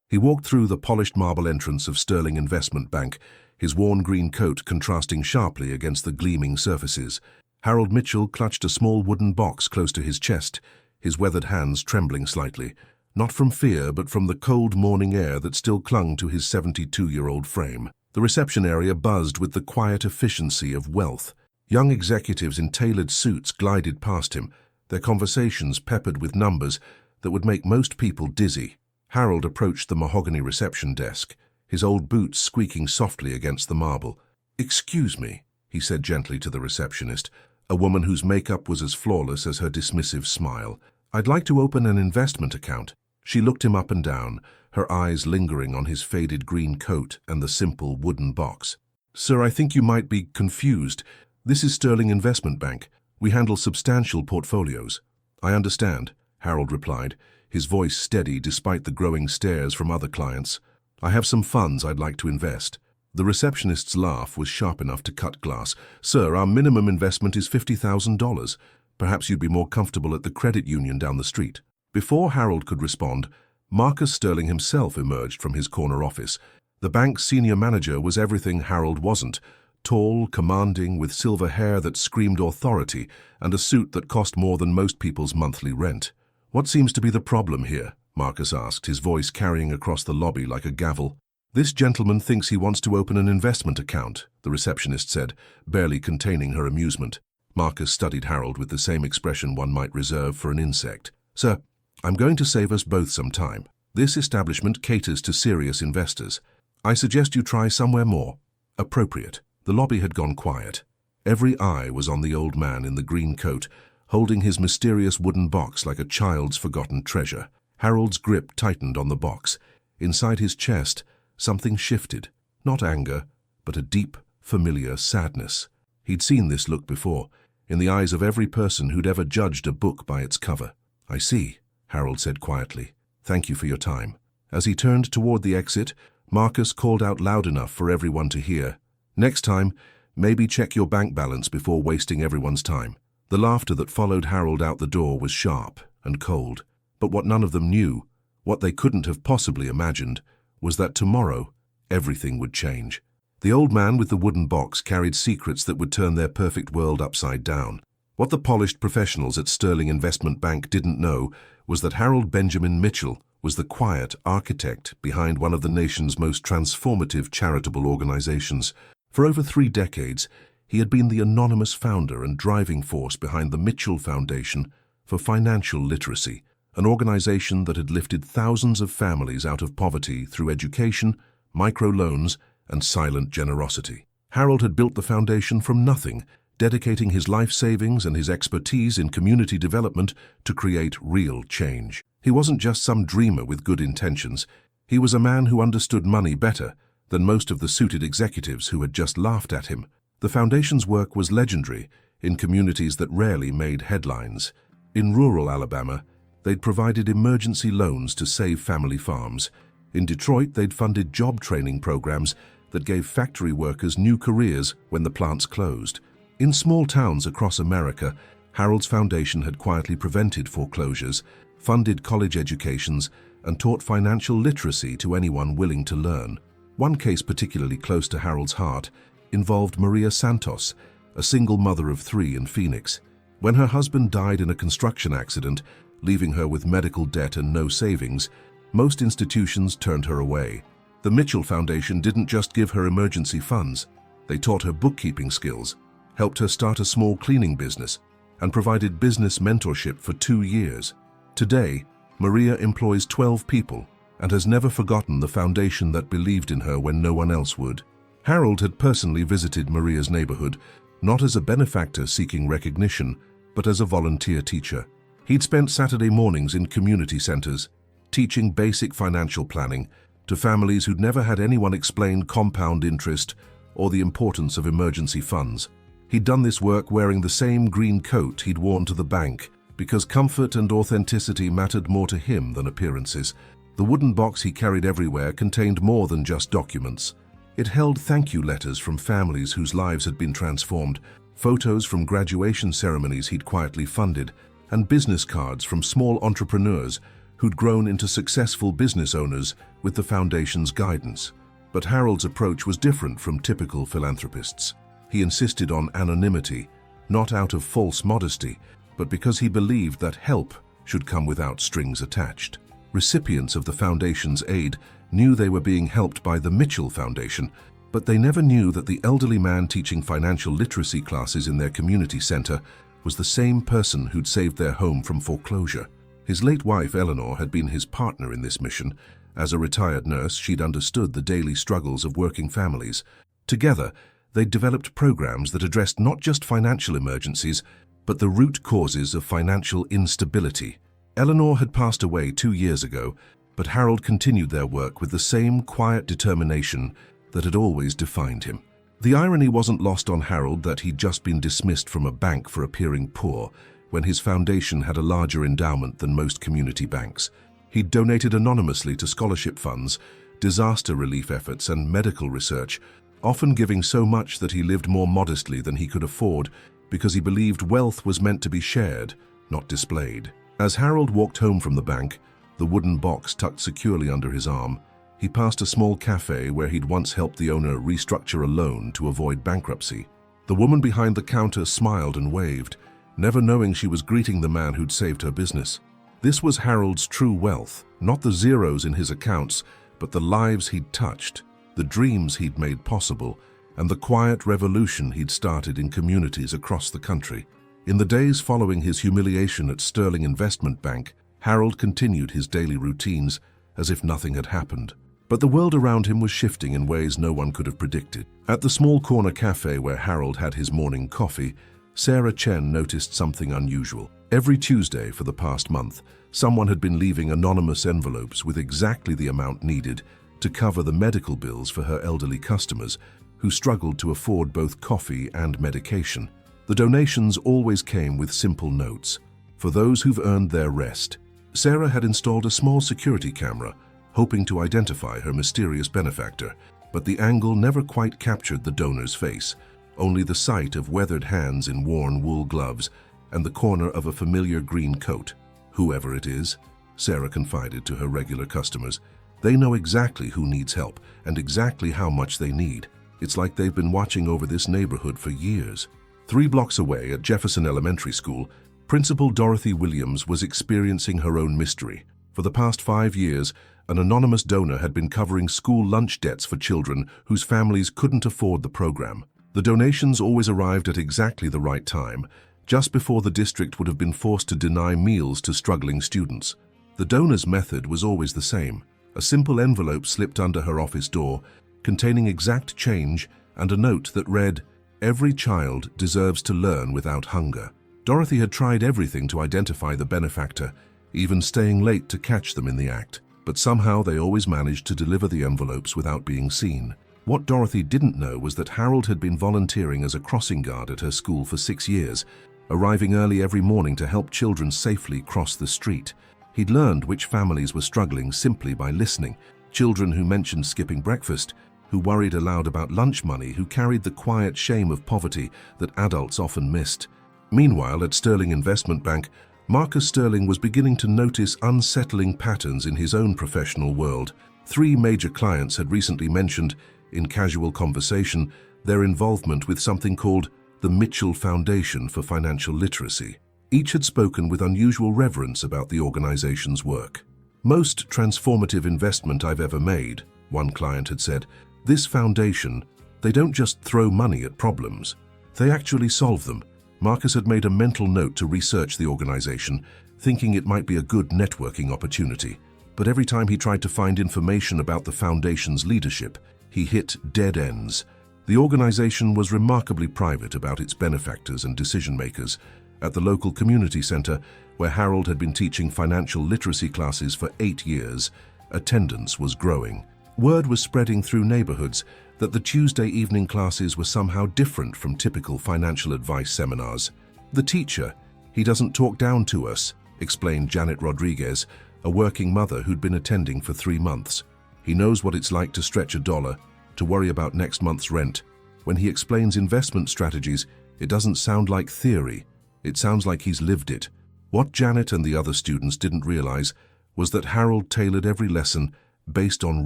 He walked through the polished marble entrance of Sterling Investment Bank, his worn green coat contrasting sharply against the gleaming surfaces. Harold Mitchell clutched a small wooden box close to his chest, his weathered hands trembling slightly, not from fear but from the cold morning air that still clung to his 72-year-old frame. The reception area buzzed with the quiet efficiency of wealth. Young executives in tailored suits glided past him, their conversations peppered with numbers that would make most people dizzy. Harold approached the mahogany reception desk, his old boots squeaking softly against the marble. "Excuse me," he said gently to the receptionist, a woman whose makeup was as flawless as her dismissive smile. "I'd like to open an investment account." She looked him up and down, her eyes lingering on his faded green coat and the simple wooden box. "Sir, I think you might be confused. This is Sterling Investment Bank. We handle substantial portfolios." "I understand," Harold replied, his voice steady despite the growing stares from other clients. "I have some funds I'd like to invest." The receptionist's laugh was sharp enough to cut glass. "Sir, our minimum investment is $50,000. Perhaps you'd be more comfortable at the credit union down the street." Before Harold could respond, Marcus Sterling himself emerged from his corner office. The bank's senior manager was everything Harold wasn't: tall, commanding, with silver hair that screamed authority and a suit that cost more than most people's monthly rent. "What seems to be the problem here?" Marcus asked, his voice carrying across the lobby like a gavel. "This gentleman thinks he wants to open an investment account," the receptionist said, barely containing her amusement. Marcus studied Harold with the same expression one might reserve for an insect. "Sir, I'm going to save us both some time. This establishment caters to serious investors. I suggest you try somewhere more appropriate." The lobby had gone quiet. Every eye was on the old man in the green coat, holding his mysterious wooden box like a child's forgotten treasure. Harold's grip tightened on the box. Inside his chest, something shifted. Not anger, but a deep, familiar sadness. He'd seen this look before, in the eyes of every person who'd ever judged a book by its cover. "I see," Harold said quietly. "Thank you for your time." As he turned toward the exit, Marcus called out loud enough for everyone to hear, "Next time, maybe check your bank balance before wasting everyone's time." The laughter that followed Harold out the door was sharp and cold. But what none of them knew, what they couldn't have possibly imagined, was that tomorrow everything would change. The old man with the wooden box carried secrets that would turn their perfect world upside down. What the polished professionals at Sterling Investment Bank didn't know was that Harold Benjamin Mitchell was the quiet architect behind one of the nation's most transformative charitable organizations. For over 3 decades, he had been the anonymous founder and driving force behind the Mitchell Foundation for Financial Literacy, an organization that had lifted thousands of families out of poverty through education, microloans, and silent generosity. Harold had built the foundation from nothing, dedicating his life savings and his expertise in community development to create real change. He wasn't just some dreamer with good intentions. He was a man who understood money better than most of the suited executives who had just laughed at him. The foundation's work was legendary in communities that rarely made headlines. In rural Alabama, they'd provided emergency loans to save family farms. In Detroit, they'd funded job training programs that gave factory workers new careers when the plants closed. In small towns across America, Harold's foundation had quietly prevented foreclosures, funded college educations, and taught financial literacy to anyone willing to learn. One case particularly close to Harold's heart involved Maria Santos, a single mother of 3 in Phoenix. When her husband died in a construction accident, leaving her with medical debt and no savings, most institutions turned her away. The Mitchell Foundation didn't just give her emergency funds. They taught her bookkeeping skills, helped her start a small cleaning business, and provided business mentorship for 2 years. Today, Maria employs 12 people and has never forgotten the foundation that believed in her when no one else would. Harold had personally visited Maria's neighborhood, not as a benefactor seeking recognition, but as a volunteer teacher. He'd spent Saturday mornings in community centers, teaching basic financial planning to families who'd never had anyone explain compound interest or the importance of emergency funds. He'd done this work wearing the same green coat he'd worn to the bank, because comfort and authenticity mattered more to him than appearances. The wooden box he carried everywhere contained more than just documents. It held thank you letters from families whose lives had been transformed, photos from graduation ceremonies he'd quietly funded, and business cards from small entrepreneurs who'd grown into successful business owners with the foundation's guidance. But Harold's approach was different from typical philanthropists. He insisted on anonymity, not out of false modesty, but because he believed that help should come without strings attached. Recipients of the foundation's aid knew they were being helped by the Mitchell Foundation, but they never knew that the elderly man teaching financial literacy classes in their community center was the same person who'd saved their home from foreclosure. His late wife, Eleanor, had been his partner in this mission. As a retired nurse, she'd understood the daily struggles of working families. Together, they'd developed programs that addressed not just financial emergencies, but the root causes of financial instability. Eleanor had passed away 2 years ago, but Harold continued their work with the same quiet determination that had always defined him. The irony wasn't lost on Harold that he'd just been dismissed from a bank for appearing poor, when his foundation had a larger endowment than most community banks. He'd donated anonymously to scholarship funds, disaster relief efforts, and medical research, often giving so much that he lived more modestly than he could afford because he believed wealth was meant to be shared, not displayed. As Harold walked home from the bank, the wooden box tucked securely under his arm, he passed a small cafe where he'd once helped the owner restructure a loan to avoid bankruptcy. The woman behind the counter smiled and waved, never knowing she was greeting the man who'd saved her business. This was Harold's true wealth, not the zeros in his accounts, but the lives he'd touched, the dreams he'd made possible, and the quiet revolution he'd started in communities across the country. In the days following his humiliation at Sterling Investment Bank, Harold continued his daily routines as if nothing had happened. But the world around him was shifting in ways no one could have predicted. At the small corner cafe where Harold had his morning coffee, Sarah Chen noticed something unusual. Every Tuesday for the past month, someone had been leaving anonymous envelopes with exactly the amount needed to cover the medical bills for her elderly customers who struggled to afford both coffee and medication. The donations always came with simple notes. For those who've earned their rest. Sarah had installed a small security camera, hoping to identify her mysterious benefactor, but the angle never quite captured the donor's face, only the sight of weathered hands in worn wool gloves and the corner of a familiar green coat. Whoever it is, Sarah confided to her regular customers, they know exactly who needs help and exactly how much they need. It's like they've been watching over this neighborhood for years. 3 blocks away at Jefferson Elementary School, Principal Dorothy Williams was experiencing her own mystery. For the past 5 years, an anonymous donor had been covering school lunch debts for children whose families couldn't afford the program. The donations always arrived at exactly the right time, just before the district would have been forced to deny meals to struggling students. The donor's method was always the same: a simple envelope slipped under her office door, containing exact change and a note that read, "Every child deserves to learn without hunger." Dorothy had tried everything to identify the benefactor, even staying late to catch them in the act, but somehow they always managed to deliver the envelopes without being seen. What Dorothy didn't know was that Harold had been volunteering as a crossing guard at her school for 6 years, arriving early every morning to help children safely cross the street. He'd learned which families were struggling simply by listening: children who mentioned skipping breakfast, who worried aloud about lunch money, who carried the quiet shame of poverty that adults often missed. Meanwhile, at Sterling Investment Bank, Marcus Sterling was beginning to notice unsettling patterns in his own professional world. 3 major clients had recently mentioned, in casual conversation, their involvement with something called the Mitchell Foundation for Financial Literacy. Each had spoken with unusual reverence about the organization's work. "Most transformative investment I've ever made," one client had said. "This foundation, they don't just throw money at problems. They actually solve them." Marcus had made a mental note to research the organization, thinking it might be a good networking opportunity. But every time he tried to find information about the foundation's leadership, he hit dead ends. The organization was remarkably private about its benefactors and decision-makers. At the local community center, where Harold had been teaching financial literacy classes for 8 years, attendance was growing. Word was spreading through neighborhoods that the Tuesday evening classes were somehow different from typical financial advice seminars. "The teacher, he doesn't talk down to us," explained Janet Rodriguez, a working mother who'd been attending for 3 months. "He knows what it's like to stretch a dollar, to worry about next month's rent. When he explains investment strategies, it doesn't sound like theory. It sounds like he's lived it." What Janet and the other students didn't realize was that Harold tailored every lesson based on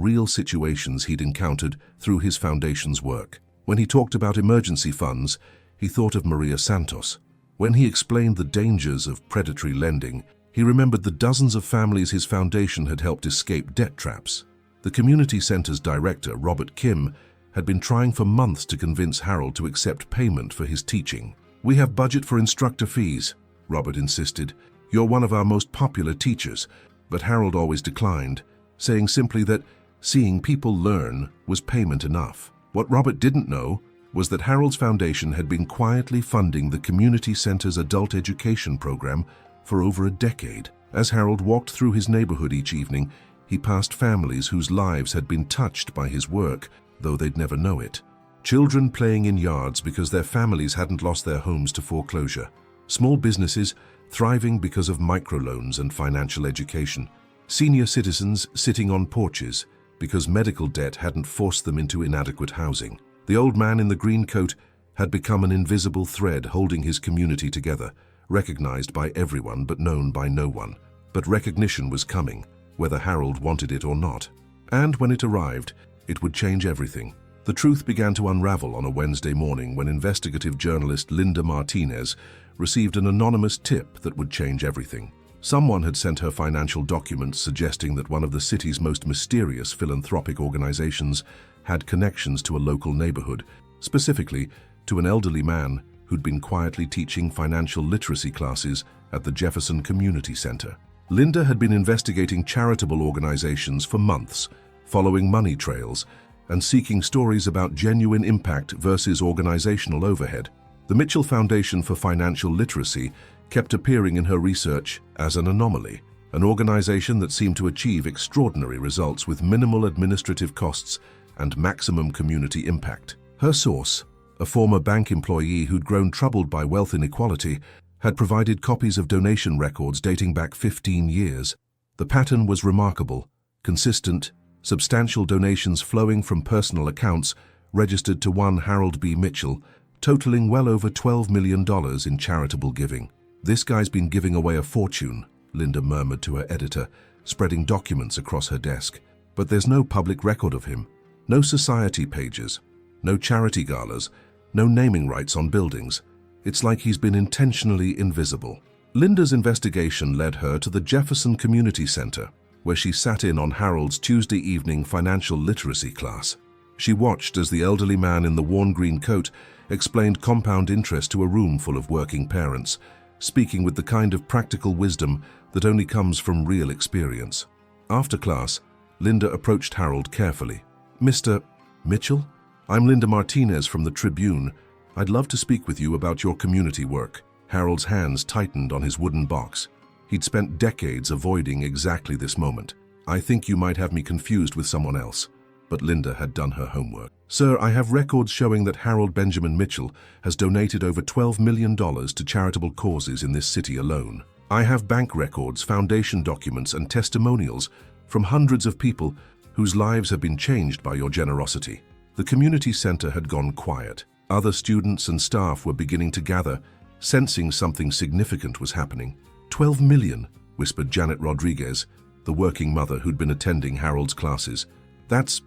real situations he'd encountered through his foundation's work. When he talked about emergency funds, he thought of Maria Santos. When he explained the dangers of predatory lending, he remembered the dozens of families his foundation had helped escape debt traps. The community center's director, Robert Kim, had been trying for months to convince Harold to accept payment for his teaching. "We have budget for instructor fees," Robert insisted. "You're one of our most popular teachers." But Harold always declined, saying simply that seeing people learn was payment enough. What Robert didn't know was that Harold's foundation had been quietly funding the community center's adult education program for over a decade. As Harold walked through his neighborhood each evening, he passed families whose lives had been touched by his work, though they'd never know it. Children playing in yards because their families hadn't lost their homes to foreclosure. Small businesses thriving because of microloans and financial education. Senior citizens sitting on porches because medical debt hadn't forced them into inadequate housing. The old man in the green coat had become an invisible thread holding his community together, recognized by everyone but known by no one. But recognition was coming, whether Harold wanted it or not. And when it arrived, it would change everything. The truth began to unravel on a Wednesday morning when investigative journalist Linda Martinez received an anonymous tip that would change everything. Someone had sent her financial documents suggesting that one of the city's most mysterious philanthropic organizations had connections to a local neighborhood, specifically to an elderly man who'd been quietly teaching financial literacy classes at the Jefferson Community Center. Linda had been investigating charitable organizations for months, following money trails and seeking stories about genuine impact versus organizational overhead. The Mitchell Foundation for Financial Literacy kept appearing in her research as an anomaly, an organization that seemed to achieve extraordinary results with minimal administrative costs and maximum community impact. Her source, a former bank employee who'd grown troubled by wealth inequality, had provided copies of donation records dating back 15 years. The pattern was remarkable, consistent, substantial donations flowing from personal accounts registered to one Harold B. Mitchell, totaling well over $12 million in charitable giving. "This guy's been giving away a fortune," Linda murmured to her editor, spreading documents across her desk. "But there's no public record of him. No society pages, no charity galas, no naming rights on buildings. It's like he's been intentionally invisible." Linda's investigation led her to the Jefferson Community Center, where she sat in on Harold's Tuesday evening financial literacy class. She watched as the elderly man in the worn green coat explained compound interest to a room full of working parents, speaking with the kind of practical wisdom that only comes from real experience. After class, Linda approached Harold carefully. "Mr. Mitchell? I'm Linda Martinez from the Tribune. I'd love to speak with you about your community work." Harold's hands tightened on his wooden box. He'd spent decades avoiding exactly this moment. "I think you might have me confused with someone else." But Linda had done her homework. "Sir, I have records showing that Harold Benjamin Mitchell has donated over $12 million to charitable causes in this city alone. I have bank records, foundation documents, and testimonials from hundreds of people whose lives have been changed by your generosity." The community center had gone quiet. Other students and staff were beginning to gather, sensing something significant was happening. "12 million, whispered Janet Rodriguez, the working mother who'd been attending Harold's classes. That's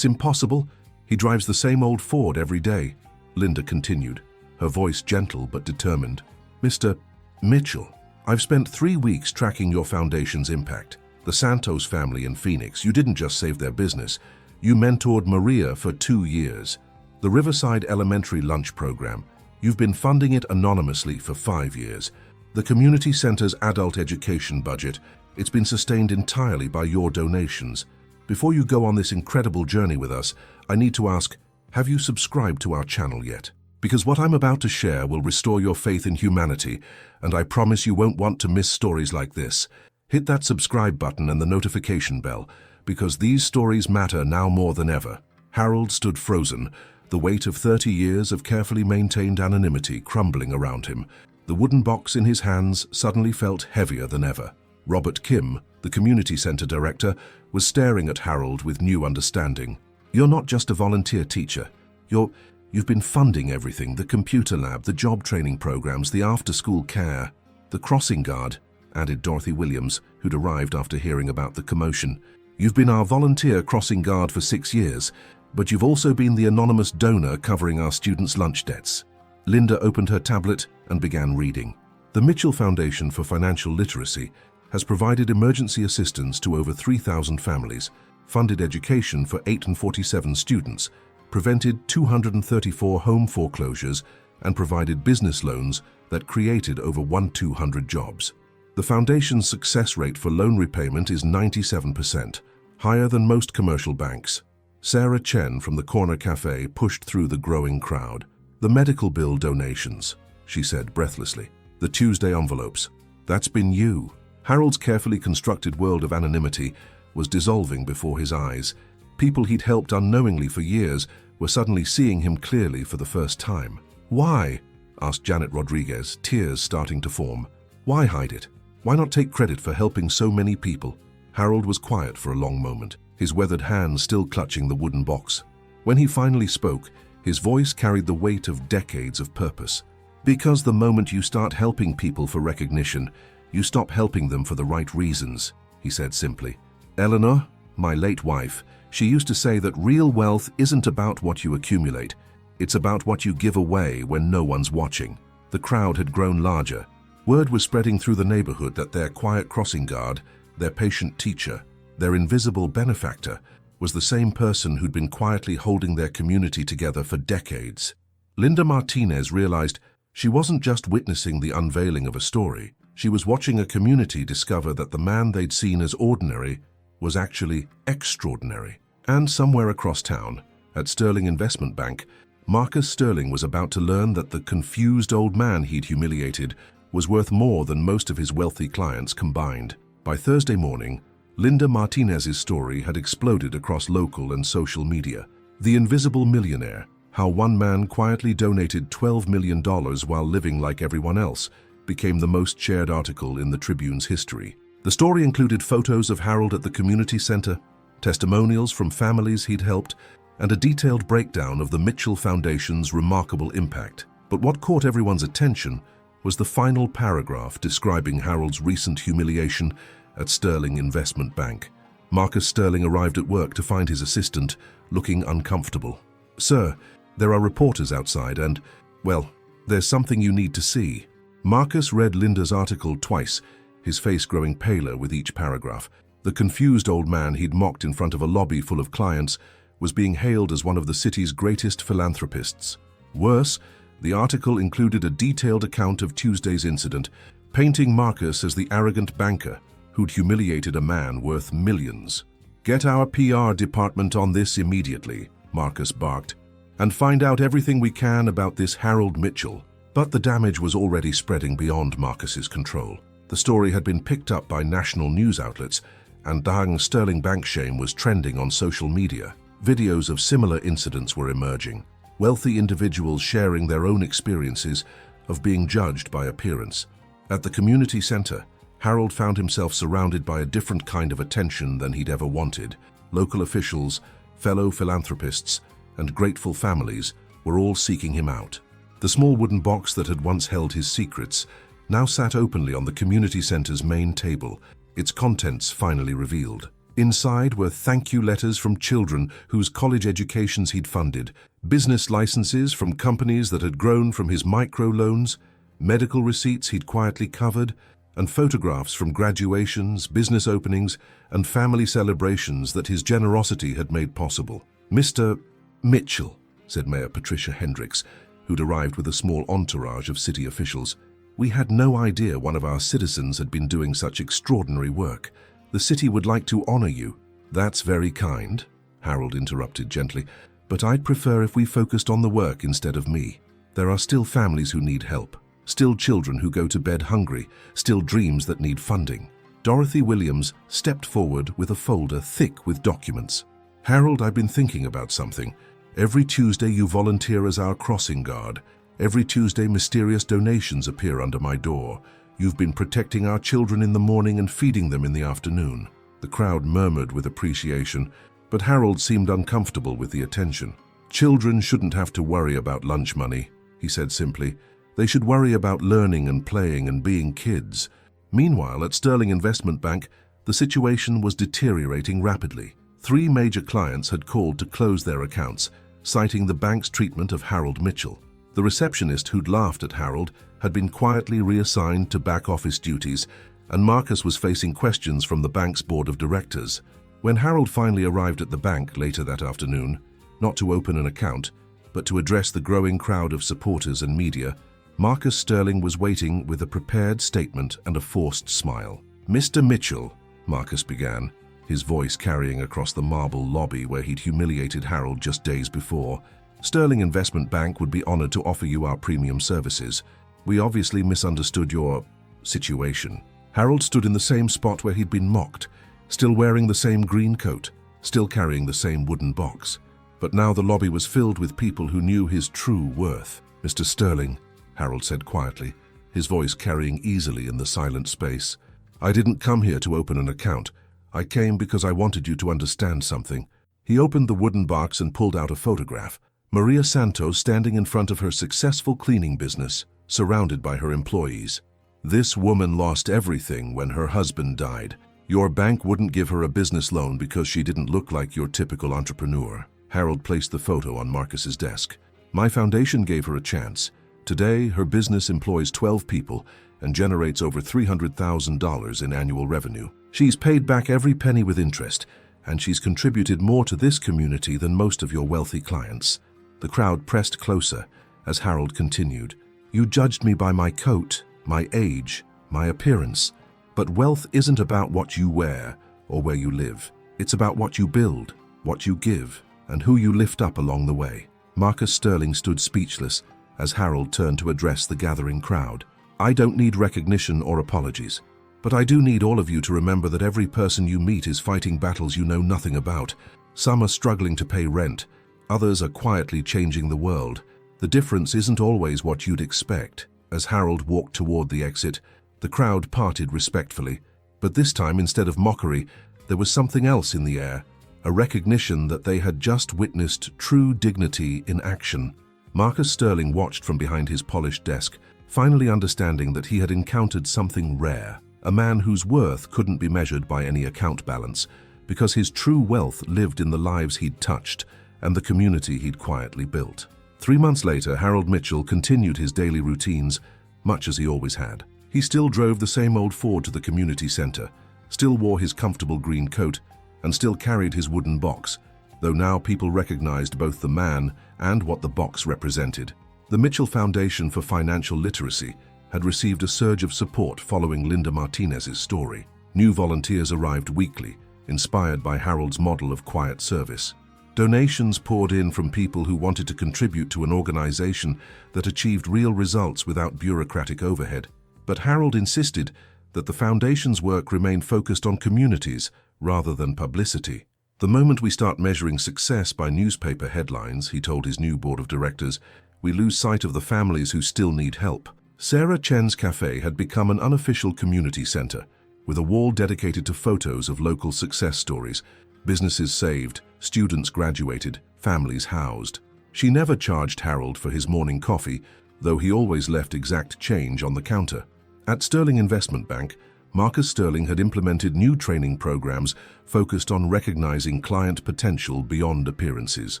impossible. He drives the same old Ford every day." Linda continued, her voice gentle but determined. "Mr. Mitchell, I've spent 3 weeks tracking your foundation's impact. The Santos family in Phoenix, you didn't just save their business. You mentored Maria for 2 years. The Riverside Elementary Lunch Program, you've been funding it anonymously for 5 years. The community center's adult education budget, it's been sustained entirely by your donations. Before you go on this incredible journey with us, I need to ask, have you subscribed to our channel yet? Because what I'm about to share will restore your faith in humanity, and I promise you won't want to miss stories like this. Hit that subscribe button and the notification bell, because these stories matter now more than ever." Harold stood frozen, the weight of 30 years of carefully maintained anonymity crumbling around him. The wooden box in his hands suddenly felt heavier than ever. Robert Kim, the community center director, was staring at Harold with new understanding. "You're not just a volunteer teacher. You've been funding everything, the computer lab, the job training programs, the after-school care, the crossing guard. added Dorothy Williams, who'd arrived after hearing about the commotion. "You've been our volunteer crossing guard for 6 years, but you've also been the anonymous donor covering our students' lunch debts." Linda opened her tablet and began reading. The Mitchell Foundation for Financial Literacy has provided emergency assistance to over 3,000 families, funded education for 847 students, prevented 234 home foreclosures, and provided business loans that created over 1,200 jobs. The foundation's success rate for loan repayment is 97%, higher than most commercial banks. Sarah Chen from the Corner Cafe pushed through the growing crowd. "The medical bill donations," she said breathlessly. "The Tuesday envelopes. That's been you." Harold's carefully constructed world of anonymity was dissolving before his eyes. People he'd helped unknowingly for years were suddenly seeing him clearly for the first time. "Why?" asked Janet Rodriguez, tears starting to form. "Why hide it? Why not take credit for helping so many people?" Harold was quiet for a long moment, his weathered hands still clutching the wooden box. When he finally spoke, his voice carried the weight of decades of purpose. "Because the moment you start helping people for recognition, you stop helping them for the right reasons," he said simply. "Eleanor, my late wife, she used to say that real wealth isn't about what you accumulate. It's about what you give away when no one's watching." The crowd had grown larger. Word was spreading through the neighborhood that their quiet crossing guard, their patient teacher, their invisible benefactor, was the same person who'd been quietly holding their community together for decades. Linda Martinez realized she wasn't just witnessing the unveiling of a story. She was watching a community discover that the man they'd seen as ordinary was actually extraordinary. And somewhere across town, at Sterling Investment Bank, Marcus Sterling was about to learn that the confused old man he'd humiliated was worth more than most of his wealthy clients combined. By Thursday morning, Linda Martinez's story had exploded across local and social media. The Invisible Millionaire, how one man quietly donated $12 million while living like everyone else, became the most shared article in the Tribune's history. The story included photos of Harold at the community center, testimonials from families he'd helped, and a detailed breakdown of the Mitchell Foundation's remarkable impact. But what caught everyone's attention was the final paragraph describing Harold's recent humiliation at Sterling Investment Bank. Marcus Sterling arrived at work to find his assistant looking uncomfortable. "Sir, there are reporters outside and, well, there's something you need to see." Marcus read Linda's article twice, his face growing paler with each paragraph. The confused old man he'd mocked in front of a lobby full of clients was being hailed as one of the city's greatest philanthropists. Worse, the article included a detailed account of Tuesday's incident, painting Marcus as the arrogant banker who'd humiliated a man worth millions. "Get our PR department on this immediately," Marcus barked, "and find out everything we can about this Harold Mitchell." But the damage was already spreading beyond Marcus's control. The story had been picked up by national news outlets, and the Sterling Bank shame was trending on social media. Videos of similar incidents were emerging, wealthy individuals sharing their own experiences of being judged by appearance. At the community center, Harold found himself surrounded by a different kind of attention than he'd ever wanted. Local officials, fellow philanthropists, and grateful families were all seeking him out. The small wooden box that had once held his secrets now sat openly on the community center's main table, its contents finally revealed. Inside were thank you letters from children whose college educations he'd funded, business licenses from companies that had grown from his microloans, medical receipts he'd quietly covered, and photographs from graduations, business openings, and family celebrations that his generosity had made possible. "Mr. Mitchell," said Mayor Patricia Hendricks, who'd arrived with a small entourage of city officials, "we had no idea one of our citizens had been doing such extraordinary work. The city would like to honor you." "That's very kind," Harold interrupted gently, "but I'd prefer if we focused on the work instead of me. There are still families who need help, still children who go to bed hungry, still dreams that need funding." Dorothy Williams stepped forward with a folder thick with documents. "Harold, I've been thinking about something. Every Tuesday you volunteer as our crossing guard. Every Tuesday mysterious donations appear under my door. You've been protecting our children in the morning and feeding them in the afternoon." The crowd murmured with appreciation, but Harold seemed uncomfortable with the attention. "Children shouldn't have to worry about lunch money," he said simply. "They should worry about learning and playing and being kids. Meanwhile, at Sterling Investment Bank, the situation was deteriorating rapidly. 3 major clients had called to close their accounts, citing the bank's treatment of Harold Mitchell. The receptionist who'd laughed at Harold had been quietly reassigned to back-office duties, and Marcus was facing questions from the bank's board of directors. When Harold finally arrived at the bank later that afternoon, not to open an account, but to address the growing crowd of supporters and media, Marcus Sterling was waiting with a prepared statement and a forced smile. "Mr. Mitchell," Marcus began, his voice carrying across the marble lobby where he'd humiliated Harold just days before, "Sterling Investment Bank would be honored to offer you our premium services. We obviously misunderstood your situation." Harold stood in the same spot where he'd been mocked, still wearing the same green coat, still carrying the same wooden box. But now the lobby was filled with people who knew his true worth. "Mr. Sterling," Harold said quietly, his voice carrying easily in the silent space, "I didn't come here to open an account. I came because I wanted you to understand something." He opened the wooden box and pulled out a photograph. Maria Santos standing in front of her successful cleaning business, surrounded by her employees. "This woman lost everything when her husband died. Your bank wouldn't give her a business loan because she didn't look like your typical entrepreneur." Harold placed the photo on Marcus's desk. "My foundation gave her a chance. Today, her business employs 12 people and generates over $300,000 in annual revenue. She's paid back every penny with interest, and she's contributed more to this community than most of your wealthy clients." The crowd pressed closer as Harold continued. "You judged me by my coat, my age, my appearance. But wealth isn't about what you wear or where you live. It's about what you build, what you give, and who you lift up along the way." Marcus Sterling stood speechless as Harold turned to address the gathering crowd. "I don't need recognition or apologies, but I do need all of you to remember that every person you meet is fighting battles you know nothing about. Some are struggling to pay rent, others are quietly changing the world. The difference isn't always what you'd expect." As Harold walked toward the exit, the crowd parted respectfully, but this time, instead of mockery, there was something else in the air, a recognition that they had just witnessed true dignity in action. Marcus Sterling watched from behind his polished desk, finally understanding that he had encountered something rare, a man whose worth couldn't be measured by any account balance, because his true wealth lived in the lives he'd touched and the community he'd quietly built. 3 months later, Harold Mitchell continued his daily routines, much as he always had. He still drove the same old Ford to the community center, still wore his comfortable green coat, and still carried his wooden box, though now people recognized both the man and what the box represented. The Mitchell Foundation for Financial Literacy had received a surge of support following Linda Martinez's story. New volunteers arrived weekly, inspired by Harold's model of quiet service. Donations poured in from people who wanted to contribute to an organization that achieved real results without bureaucratic overhead. But Harold insisted that the foundation's work remain focused on communities rather than publicity. "The moment we start measuring success by newspaper headlines," he told his new board of directors, "we lose sight of the families who still need help." Sarah Chen's Cafe had become an unofficial community center, with a wall dedicated to photos of local success stories, businesses saved, students graduated, families housed. She never charged Harold for his morning coffee, though he always left exact change on the counter. At Sterling Investment Bank, Marcus Sterling had implemented new training programs focused on recognizing client potential beyond appearances.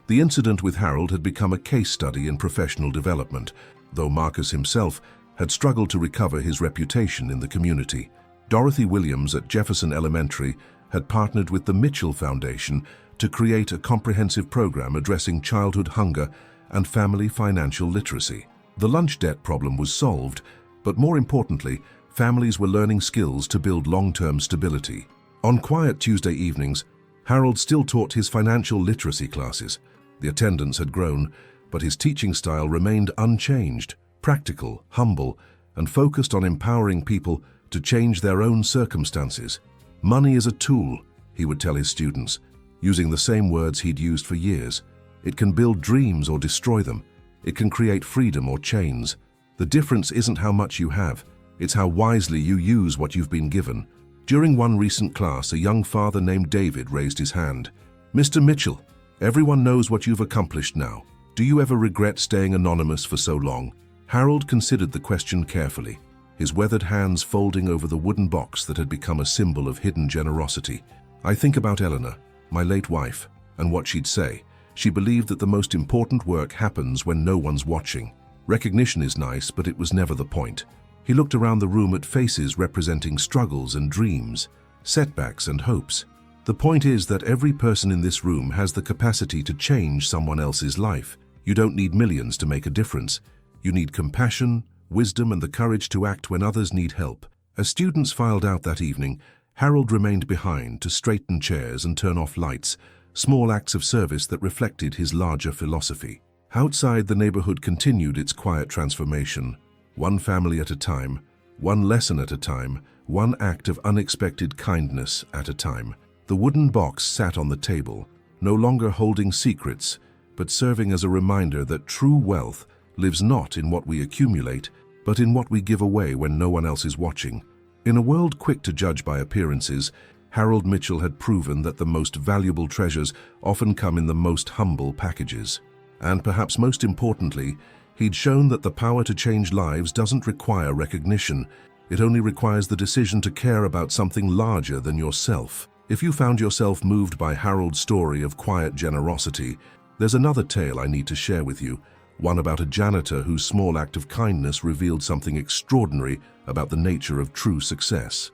The incident with Harold had become a case study in professional development, though Marcus himself had struggled to recover his reputation in the community. Dorothy Williams at Jefferson Elementary had partnered with the Mitchell Foundation to create a comprehensive program addressing childhood hunger and family financial literacy. The lunch debt problem was solved, but more importantly, families were learning skills to build long-term stability. On quiet Tuesday evenings, Harold still taught his financial literacy classes. The attendance had grown, but his teaching style remained unchanged, practical, humble, and focused on empowering people to change their own circumstances. "Money is a tool," he would tell his students, using the same words he'd used for years. "It can build dreams or destroy them. It can create freedom or chains. The difference isn't how much you have, it's how wisely you use what you've been given." During one recent class, a young father named David raised his hand. "Mr. Mitchell, everyone knows what you've accomplished now. Do you ever regret staying anonymous for so long?" Harold considered the question carefully. his weathered hands folding over the wooden box that had become a symbol of hidden generosity. I think about Eleanor, my late wife, and what she'd say. She believed that the most important work happens when no one's watching. Recognition is nice, but it was never the point. He looked around the room at faces representing struggles and dreams, setbacks and hopes. The point is that every person in this room has the capacity to change someone else's life. You don't need millions to make a difference. You need compassion, wisdom, and the courage to act when others need help. As students filed out that evening, Harold remained behind to straighten chairs and turn off lights, small acts of service that reflected his larger philosophy. Outside, the neighborhood continued its quiet transformation, one family at a time, one lesson at a time, one act of unexpected kindness at a time. The wooden box sat on the table, no longer holding secrets, but serving as a reminder that true wealth lives not in what we accumulate, but in what we give away when no one else is watching. In a world quick to judge by appearances, Harold Mitchell had proven that the most valuable treasures often come in the most humble packages. And perhaps most importantly, he'd shown that the power to change lives doesn't require recognition. It only requires the decision to care about something larger than yourself. If you found yourself moved by Harold's story of quiet generosity, there's another tale I need to share with you, one about a janitor whose small act of kindness revealed something extraordinary about the nature of true success.